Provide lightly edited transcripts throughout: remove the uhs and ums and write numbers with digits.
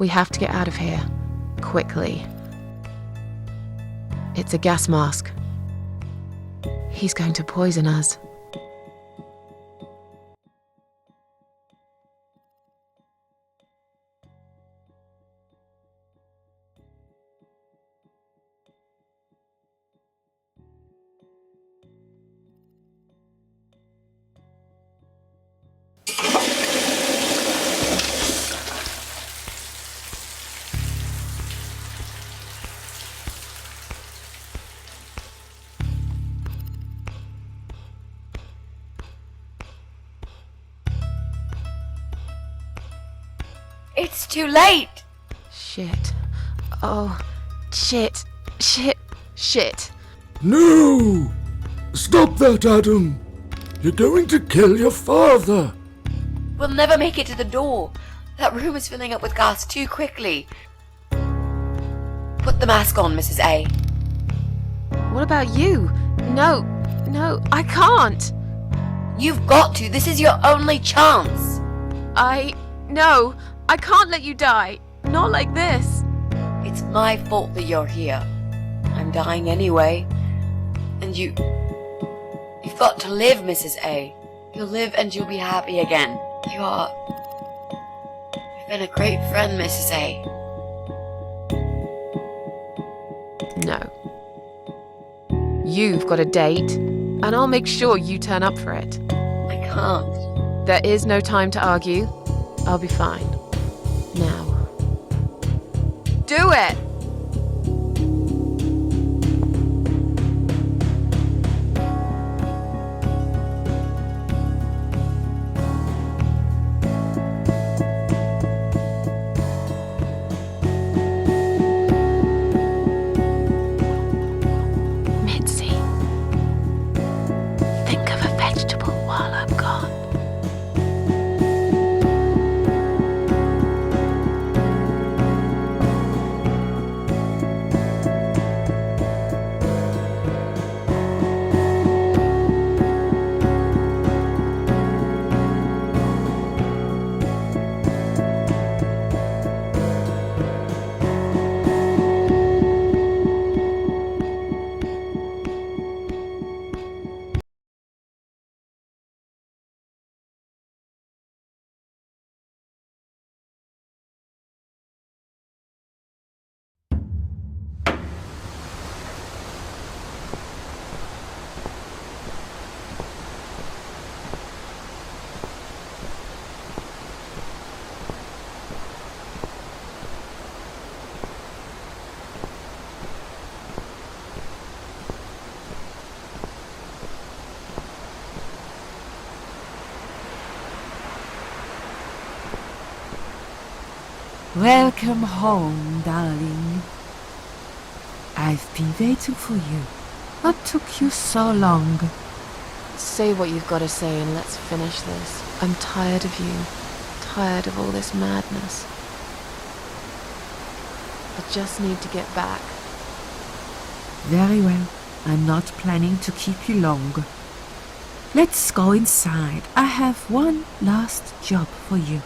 We have to get out of here. Quickly. It's a gas mask. He's going to poison us. It's too late! Shit. Oh, shit. Shit. Shit. No! Stop that, Adam! You're going to kill your father! We'll never make it to the door. That room is filling up with gas too quickly. Put the mask on, Mrs. A. What about you? No, I can't. You've got to. This is your only chance. No, I can't let you die. Not like this. It's my fault that you're here. I'm dying anyway. And you've got to live, Mrs. A. You'll live and you'll be happy again. You've been a great friend, Mrs. A. No. You've got a date, and I'll make sure you turn up for it. I can't. There is no time to argue. I'll be fine. Now. Do it! Mitzi. Think of a vegetable while I'm gone. Welcome home, darling. I've been waiting for you. What took you so long? Say what you've got to say and let's finish this. I'm tired of you. Tired of all this madness. I just need to get back. Very well. I'm not planning to keep you long. Let's go inside. I have one last job for you.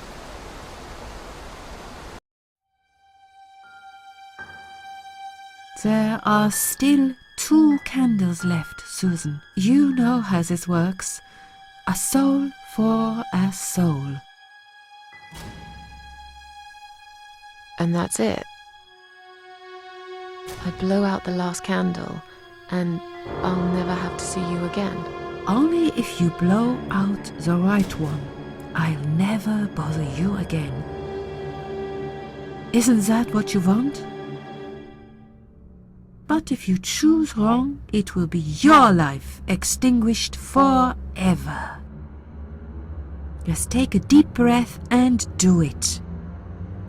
There are still 2 candles left, Susan. You know how this works. A soul for a soul. And that's it. I blow out the last candle, and I'll never have to see you again. Only if you blow out the right one. I'll never bother you again. Isn't that what you want? But if you choose wrong, it will be your life extinguished forever. Just take a deep breath and do it.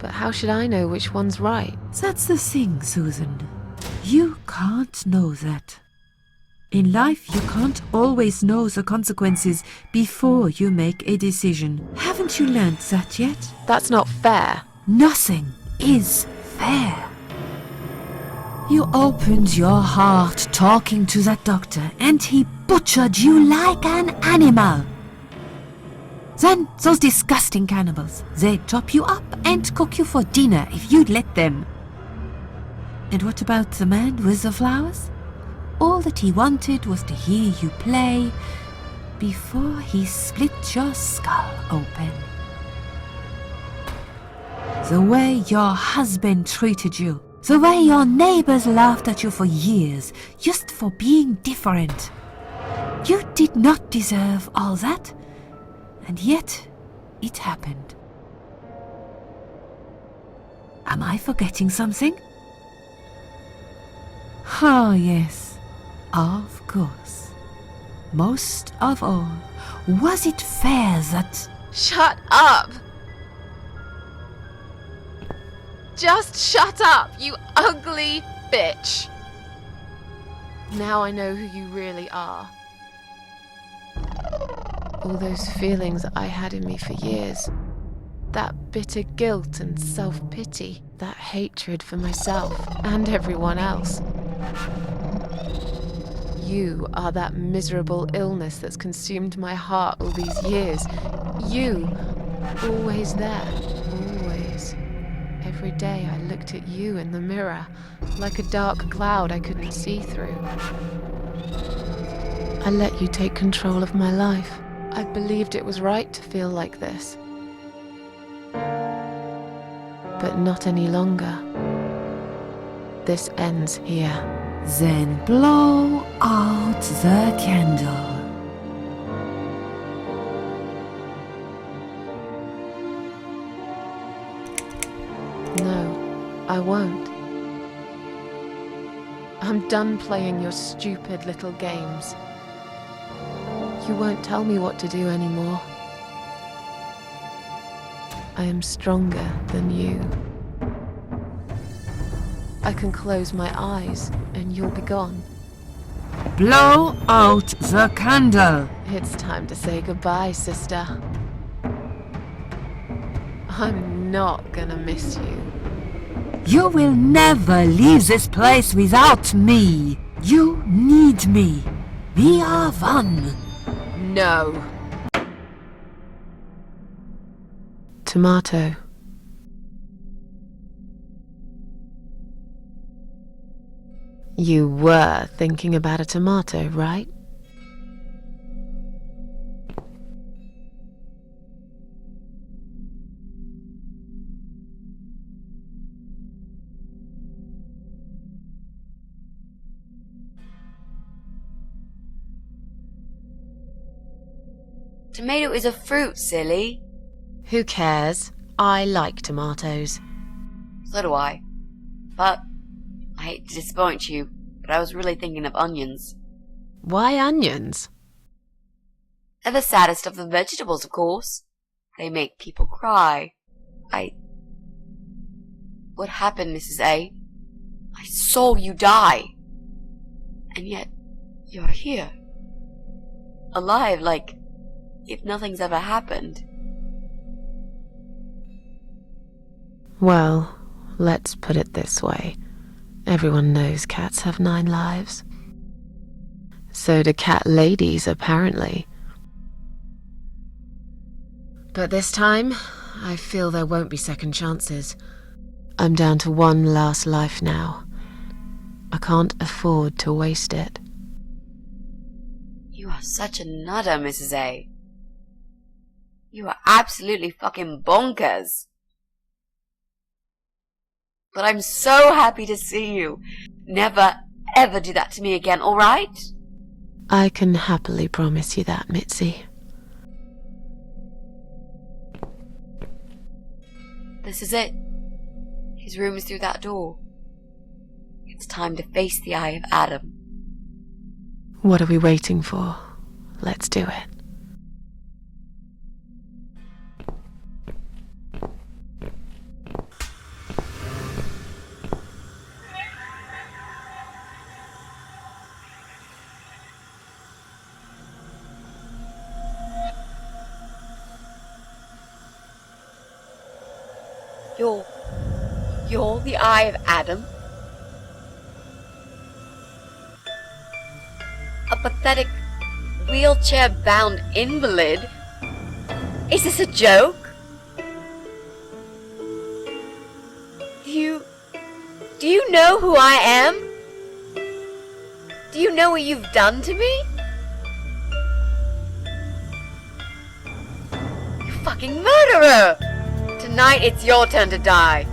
But how should I know which one's right? That's the thing, Susan. You can't know that. In life, you can't always know the consequences before you make a decision. Haven't you learned that yet? That's not fair. Nothing is fair. You opened your heart talking to that doctor, and he butchered you like an animal. Then those disgusting cannibals, they'd chop you up and cook you for dinner if you'd let them. And what about the man with the flowers? All that he wanted was to hear you play before he split your skull open. The way your husband treated you, the way your neighbors laughed at you for years, just for being different. You did not deserve all that, and yet it happened. Am I forgetting something? Oh, yes, of course. Most of all, was it fair that... Shut up! Just shut up, you ugly bitch! Now I know who you really are. All those feelings I had in me for years. That bitter guilt and self-pity. That hatred for myself and everyone else. You are that miserable illness that's consumed my heart all these years. You, always there, always. Every day I looked at you in the mirror, like a dark cloud I couldn't see through. I let you take control of my life. I believed it was right to feel like this. But not any longer. This ends here. Then blow out the candle. No, I won't. I'm done playing your stupid little games. You won't tell me what to do anymore. I am stronger than you. I can close my eyes and you'll be gone. Blow out the candle. It's time to say goodbye, sister. I'm not gonna miss you. You will never leave this place without me. You need me. We are one. No. Tomato. You were thinking about a tomato, right? Tomato is a fruit, silly. Who cares? I like tomatoes. So do I. But I hate to disappoint you, but I was really thinking of onions. Why onions? They're the saddest of the vegetables, of course. They make people cry. What happened, Mrs. A? I saw you die. And yet, you're here. Alive, like if nothing's ever happened. Well, let's put it this way. Everyone knows cats have 9 lives. So do cat ladies, apparently. But this time, I feel there won't be second chances. I'm down to 1 last life now. I can't afford to waste it. You are such a nutter, Mrs. A. You are absolutely fucking bonkers. But I'm so happy to see you. Never, ever do that to me again, alright? I can happily promise you that, Mitzi. This is it. His room is through that door. It's time to face the Eye of Adam. What are we waiting for? Let's do it. You're the Eye of Adam? A pathetic, wheelchair-bound invalid? Is this a joke? Do you know who I am? Do you know what you've done to me? You fucking murderer! Tonight it's your turn to die.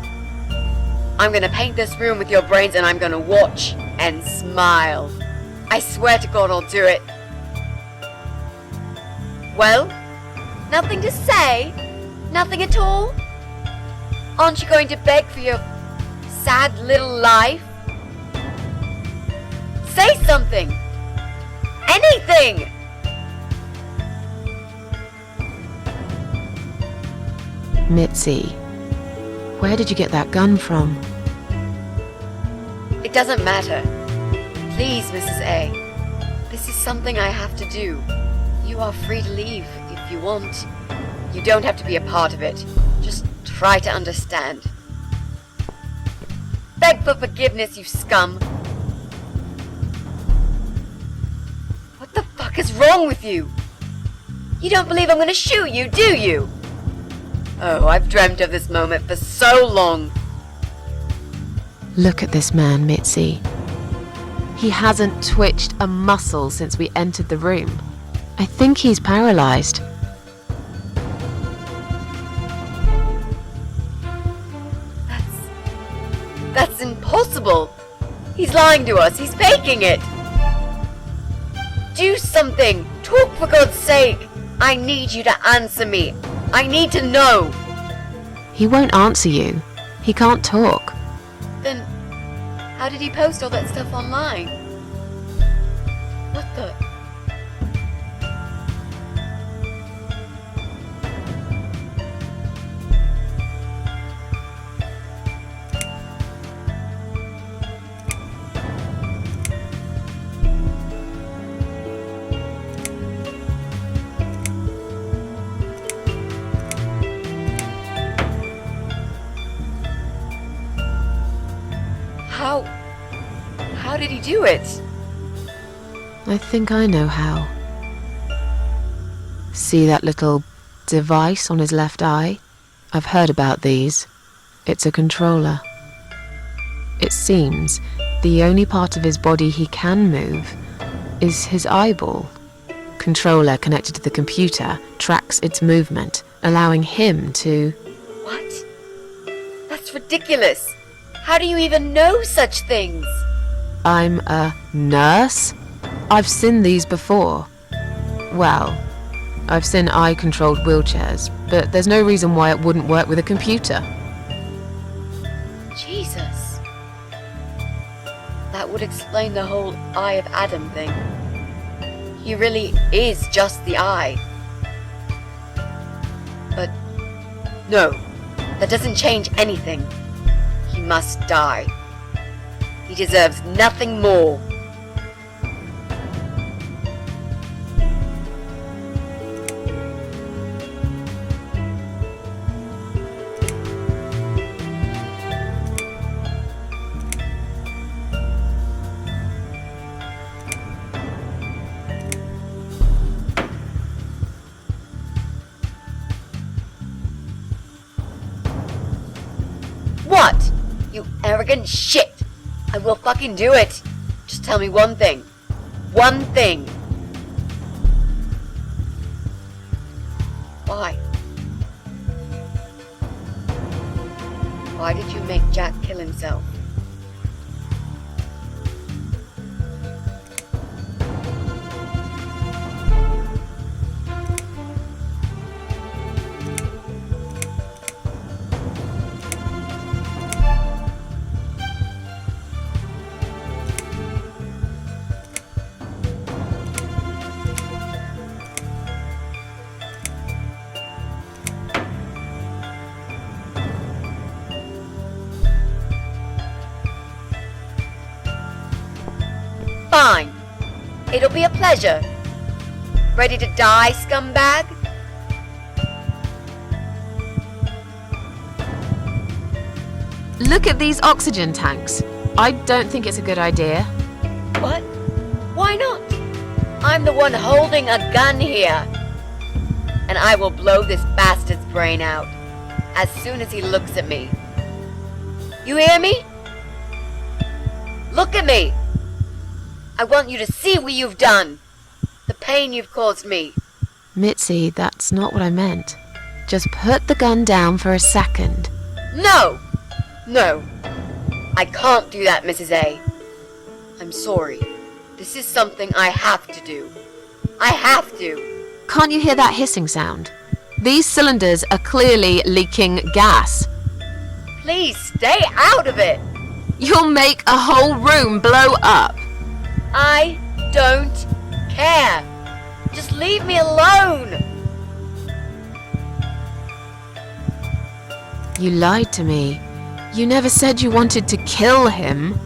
I'm gonna paint this room with your brains and I'm gonna watch and smile. I swear to God I'll do it. Well, nothing to say? Nothing at all? Aren't you going to beg for your sad little life? Say something! Anything! Mitzi, where did you get that gun from? It doesn't matter. Please, Mrs. A. This is something I have to do. You are free to leave if you want. You don't have to be a part of it. Just try to understand. Beg for forgiveness, you scum. What the fuck is wrong with you? You don't believe I'm gonna shoot you, do you? Oh, I've dreamt of this moment for so long. Look at this man, Mitzi. He hasn't twitched a muscle since we entered the room. I think he's paralyzed. That's impossible. He's lying to us. He's faking it. Do something. Talk for God's sake. I need you to answer me. I need to know. He won't answer you. He can't talk. Then, how did he post all that stuff online? What the? How did he do it? I think I know how. See that little device on his left eye? I've heard about these. It's a controller. It seems the only part of his body he can move is his eyeball. Controller connected to the computer tracks its movement, allowing him to... What? That's ridiculous. How do you even know such things? I'm a nurse? I've seen these before. Well, I've seen eye-controlled wheelchairs, but there's no reason why it wouldn't work with a computer. Jesus. That would explain the whole Eye of Adam thing. He really is just the eye. But no, that doesn't change anything. He must die. He deserves nothing more. What? You arrogant shit! I will fucking do it! Just tell me one thing. One thing! Why? Why did you make Jack kill himself? Fine. It'll be a pleasure. Ready to die, scumbag? Look at these oxygen tanks. I don't think it's a good idea. What? Why not? I'm the one holding a gun here. and I will blow this bastard's brain out as soon as he looks at me. You hear me? Look at me! I want you to see what you've done. The pain you've caused me. Mitzi, that's not what I meant. Just put the gun down for a second. No! No. I can't do that, Mrs. A. I'm sorry. This is something I have to do. I have to. Can't you hear that hissing sound? These cylinders are clearly leaking gas. Please stay out of it. You'll make a whole room blow up. I don't care. Just leave me alone. You lied to me. You never said you wanted to kill him.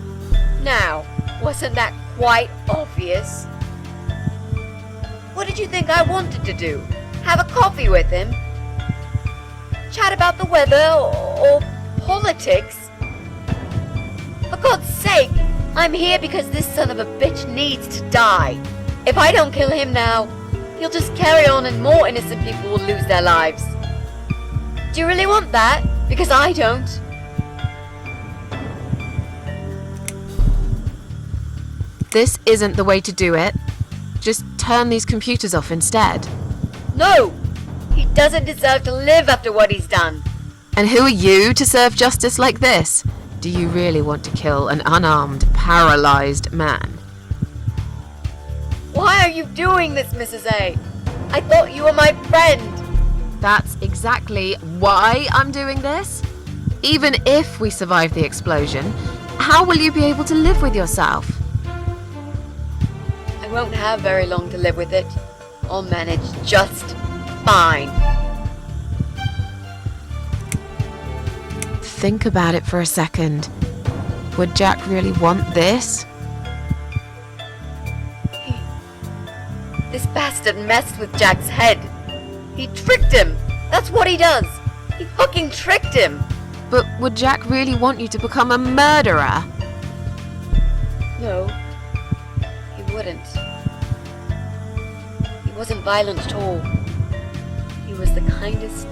Now, wasn't that quite obvious? What did you think I wanted to do? Have a coffee with him? Chat about the weather or politics? For God's sake, I'm here because this son of a bitch needs to die. If I don't kill him now, he'll just carry on and more innocent people will lose their lives. Do you really want that? Because I don't. This isn't the way to do it. Just turn these computers off instead. No! He doesn't deserve to live after what he's done. And who are you to serve justice like this? Do you really want to kill an unarmed, paralyzed man? Why are you doing this, Mrs. A? I thought you were my friend. That's exactly why I'm doing this. Even if we survive the explosion, how will you be able to live with yourself? I won't have very long to live with it. I'll manage just fine. Think about it for a second. Would Jack really want this? This bastard messed with Jack's head. He tricked him. That's what he does. He fucking tricked him. But would Jack really want you to become a murderer? No, he wouldn't. He wasn't violent at all. He was the kindest,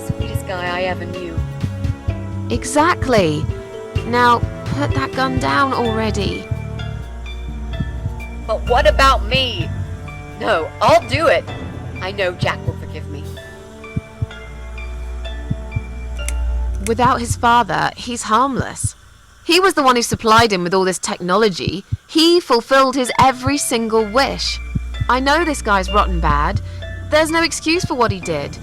sweetest guy I ever knew. Exactly. Now, put that gun down already. But what about me? No, I'll do it. I know Jack will forgive me. Without his father, he's harmless. He was the one who supplied him with all this technology. He fulfilled his every single wish. I know this guy's rotten bad. There's no excuse for what he did.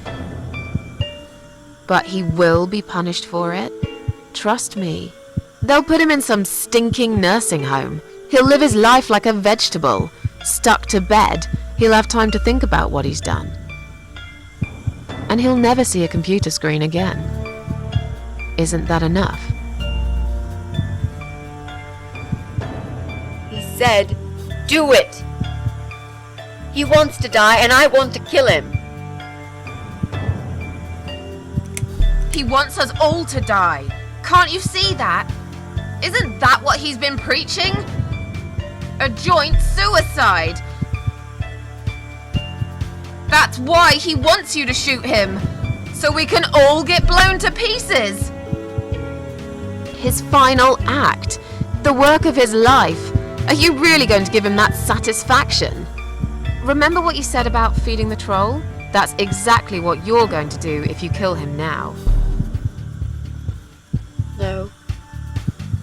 But he will be punished for it. Trust me. They'll put him in some stinking nursing home. He'll live his life like a vegetable. Stuck to bed. He'll have time to think about what he's done. And he'll never see a computer screen again. Isn't that enough? He said, do it. He wants to die and I want to kill him. He wants us all to die. Can't you see that? Isn't that what he's been preaching? A joint suicide. That's why he wants you to shoot him. So we can all get blown to pieces. His final act. The work of his life. Are you really going to give him that satisfaction? Remember what you said about feeding the troll? That's exactly what you're going to do if you kill him now. No.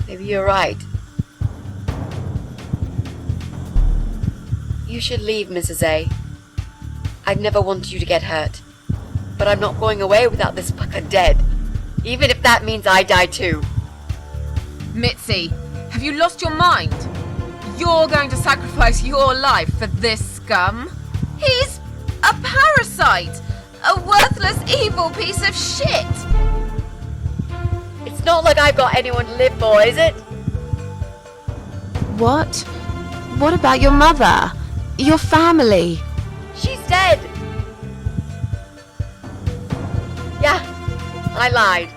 Maybe you're right. You should leave, Mrs. A. I'd never want you to get hurt. But I'm not going away without this fucker dead. Even if that means I die too. Mitzi, have you lost your mind? You're going to sacrifice your life for this scum? He's a parasite! A worthless, evil piece of shit! It's not like I've got anyone to live for, is it? What? What about your mother? Your family? She's dead! Yeah, I lied.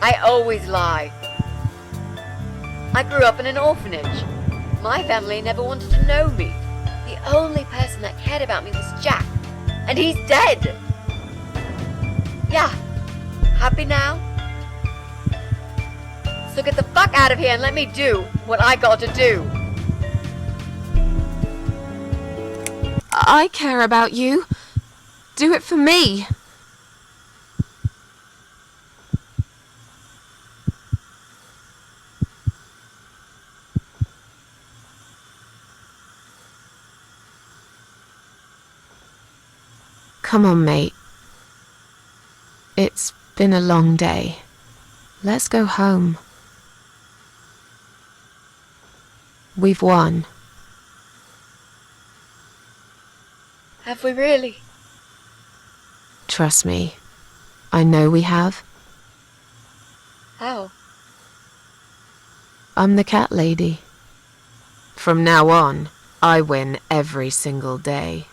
I always lie. I grew up in an orphanage. My family never wanted to know me. The only person that cared about me was Jack. And he's dead! Yeah. Happy now? So get the fuck out of here and let me do what I got to do. I care about you. Do it for me. Come on, mate. It's been a long day. Let's go home. We've won. Have we really? Trust me. I know we have. How? I'm the cat lady. From now on, I win every single day.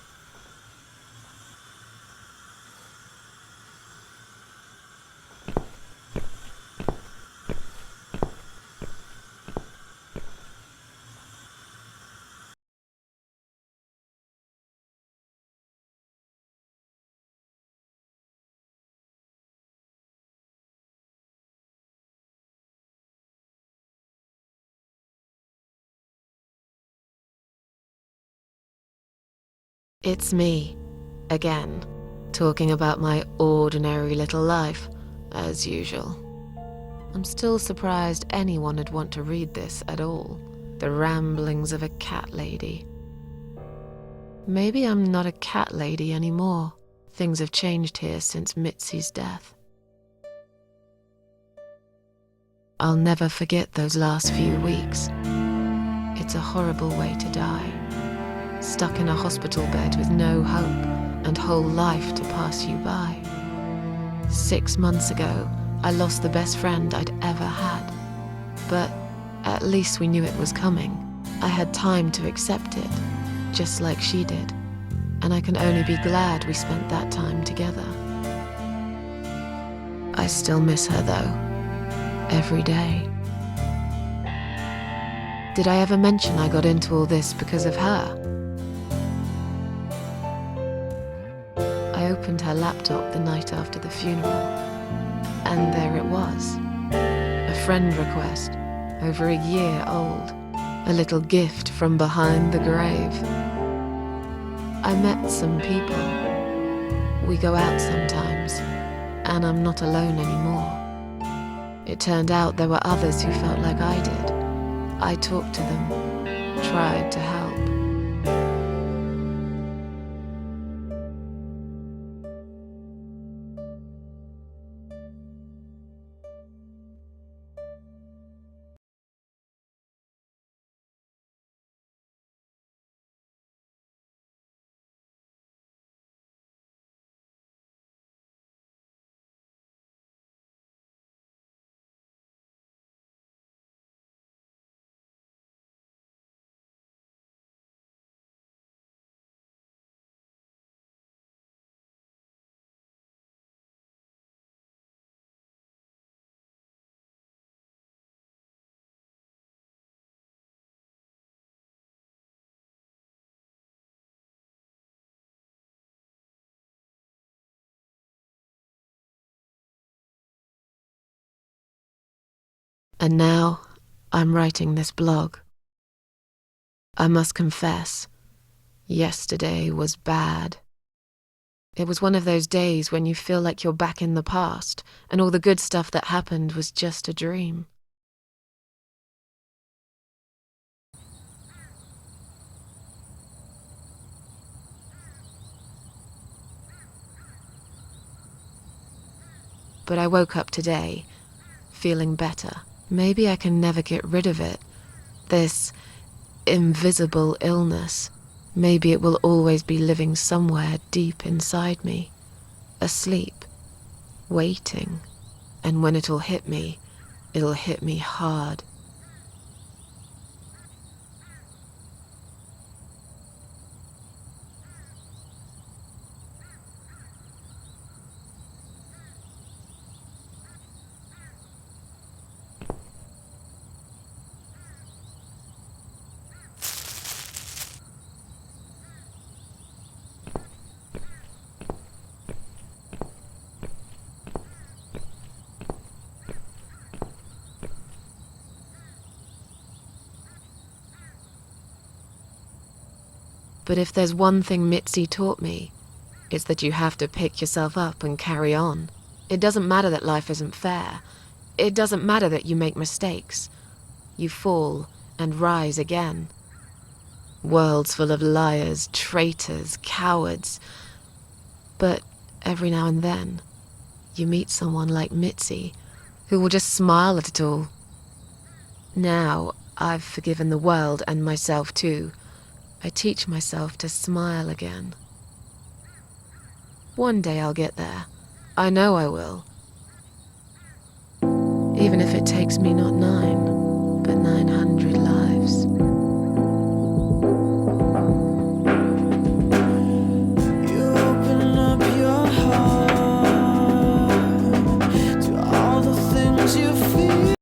It's me, again, talking about my ordinary little life, as usual. I'm still surprised anyone would want to read this at all. The ramblings of a cat lady. Maybe I'm not a cat lady anymore. Things have changed here since Mitzi's death. I'll never forget those last few weeks. It's a horrible way to die. Stuck in a hospital bed with no hope and whole life to pass you by. 6 months ago, I lost the best friend I'd ever had. But at least we knew it was coming. I had time to accept it, just like she did. And I can only be glad we spent that time together. I still miss her though, every day. Did I ever mention I got into all this because of her? I opened her laptop the night after the funeral, and there it was. A friend request, over a year old. A little gift from behind the grave. I met some people. We go out sometimes, and I'm not alone anymore. It turned out there were others who felt like I did. I talked to them, tried to help. And now, I'm writing this blog. I must confess, yesterday was bad. It was one of those days when you feel like you're back in the past, and all the good stuff that happened was just a dream. But I woke up today, feeling better. Maybe I can never get rid of it. This invisible illness. Maybe it will always be living somewhere deep inside me, asleep, waiting. And when it'll hit me hard. But if there's one thing Mitzi taught me, it's that you have to pick yourself up and carry on. It doesn't matter that life isn't fair. It doesn't matter that you make mistakes. You fall and rise again. Worlds full of liars, traitors, cowards. But every now and then, you meet someone like Mitzi, who will just smile at it all. Now, I've forgiven the world and myself too. I teach myself to smile again. One day I'll get there. I know I will. Even if it takes me not 9, but 900 lives.